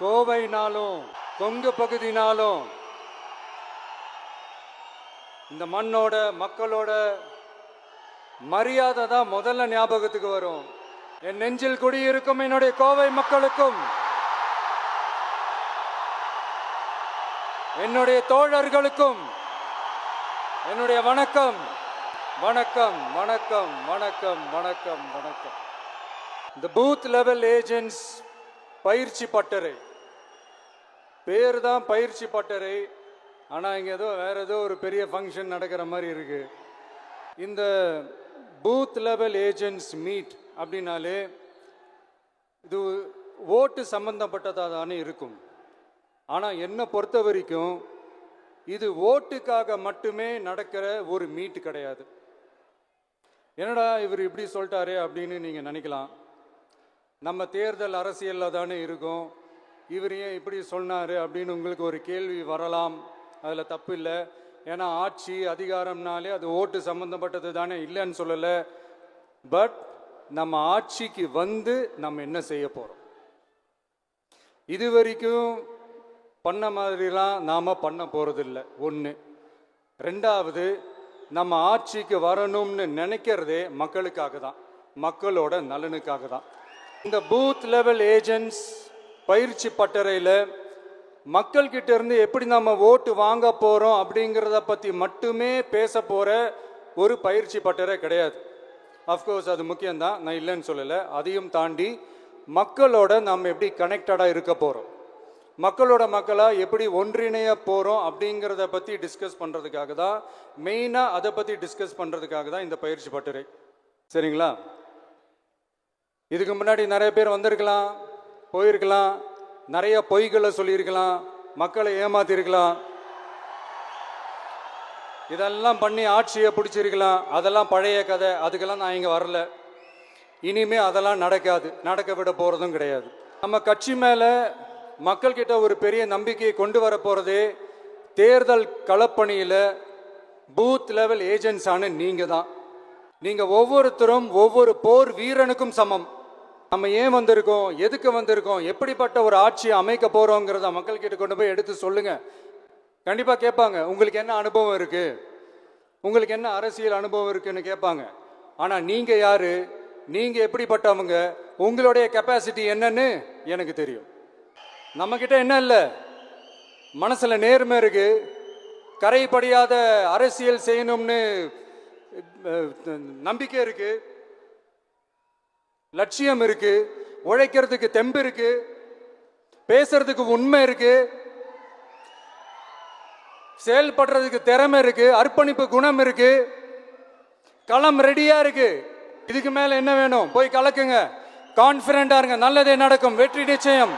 கோவைனாலும் கொங்கு பகுதினாலும் இந்த மண்ணோட மக்களோட மரியாதை தான் முதல்ல ஞாபகத்துக்கு வரும். என் நெஞ்சில் குடியிருக்கும் என்னுடைய கோவை மக்களுக்கும் என்னுடைய தோழர்களுக்கும் என்னுடைய வணக்கம் வணக்கம் வணக்கம் வணக்கம் வணக்கம் வணக்கம். இந்த பூத் லெவல் ஏஜென்ட்ஸ் பயிற்சி பட்டறை பேர் தான் பயிற்சி பட்டறை, ஆனால் இங்கே வேற ஏதோ ஒரு பெரிய ஃபங்க்ஷன் நடக்கிற மாதிரி இருக்கு. இந்த பூத் லெவல் ஏஜென்ட்ஸ் மீட் அப்படின்னாலே இது ஓட்டு சம்பந்தப்பட்டதாக தானே இருக்கும். ஆனால் என்னை பொறுத்த வரைக்கும் இது ஓட்டுக்காக மட்டுமே நடக்கிற ஒரு மீட் கிடையாது. என்னடா இவர் இப்படி சொல்லிட்டாரே அப்படின்னு நீங்கள் நினைக்கலாம். நம்ம தேர்தல் அரசியலில் தானே இருக்கும், இவர் ஏன் இப்படி சொன்னார் அப்படின்னு உங்களுக்கு ஒரு கேள்வி வரலாம். அதில் தப்பு இல்லை. ஏன்னா ஆட்சி அதிகாரம்னாலே அது ஓட்டு சம்மந்தப்பட்டது தானே, இல்லைன்னு சொல்லலை. பட் நம்ம ஆட்சிக்கு வந்து நம்ம என்ன செய்ய போகிறோம், இது வரைக்கும் பண்ண மாதிரிலாம் நாம் பண்ண போகிறதில்ல. ஒன்று. ரெண்டாவது, நம்ம ஆட்சிக்கு வரணும்னு நினைக்கிறதே மக்களுக்காக தான், மக்களோட நலனுக்காக தான். இந்த பூத் லெவல் ஏஜென்ட்ஸ் பயிற்சி பட்டறையில் மக்கள்கிட்ட இருந்து எப்படி நம்ம ஓட்டு வாங்க போகிறோம் அப்படிங்கிறத பற்றி மட்டுமே பேச போகிற ஒரு பயிற்சி பட்டறை கிடையாது. அஃப்கோர்ஸ் அது முக்கியம்தான், நான் இல்லைன்னு சொல்லலை. அதையும் தாண்டி மக்களோட நம்ம எப்படி கனெக்டடாக இருக்க போகிறோம், மக்களோட மக்களாக எப்படி ஒன்றிணைய போகிறோம் அப்படிங்கிறத பற்றி டிஸ்கஸ் பண்ணுறதுக்காக தான், மெயினாக அதை பற்றி டிஸ்கஸ் பண்ணுறதுக்காக தான் இந்த பயிற்சி பட்டறை. சரிங்களா? இதுக்கு முன்னாடி நிறைய பேர் வந்திருக்கலாம், போயிருக்கலாம், நிறைய பொய்களை சொல்லியிருக்கலாம், மக்களை ஏமாத்திருக்கலாம், இதெல்லாம் பண்ணி ஆட்சியை பிடிச்சிருக்கலாம். அதெல்லாம் பழைய கதை, அதுக்கெல்லாம் நான் இங்கே வரல. இனிமே அதெல்லாம் நடக்காது, நடக்க விட போகிறதும் கிடையாது. நம்ம கட்சி மேலே மக்கள்கிட்ட ஒரு பெரிய நம்பிக்கையை கொண்டு வர போகிறதே தேர்தல் களப்பணியில் பூத் லெவல் ஏஜென்ட்ஸான நீங்கள் தான். நீங்கள் ஒவ்வொருத்தரும் ஒவ்வொரு போர் வீரனுக்கும் சமம். நம்ம ஏன் வந்திருக்கோம், எதுக்கு வந்திருக்கோம், எப்படிப்பட்ட ஒரு ஆட்சியை அமைக்க போகிறோங்கிறத மக்கள்கிட்ட கொண்டு போய் எடுத்து சொல்லுங்கள். கண்டிப்பாக கேட்பாங்க, உங்களுக்கு என்ன அனுபவம் இருக்குது, உங்களுக்கு என்ன அரசியல் அனுபவம் இருக்குன்னு கேட்பாங்க. ஆனால் நீங்கள் யார், நீங்கள் எப்படிப்பட்டவங்க, உங்களுடைய கெப்பாசிட்டி என்னன்னு எனக்கு தெரியும். நம்மக்கிட்ட என்ன இல்லை, மனசில் நேர்மை இருக்குது, கரைப்படியாத அரசியல் செய்யணும்னு நம்பிக்கை இருக்குது, லட்சியம் இருக்குது, உழைக்கிறதுக்கு தெம்பு இருக்குது, பேசுறதுக்கு உண்மை இருக்குது, செயல்படுறதுக்கு திறமை இருக்குது, அர்ப்பணிப்பு குணம் இருக்குது, களம் ரெடியாக இருக்குது. இதுக்கு மேலே என்ன வேணும்? போய் கலக்குங்க, கான்ஃபிடென்ட்டாக இருங்க, நல்லதே நடக்கும், வெற்றி நிச்சயம்.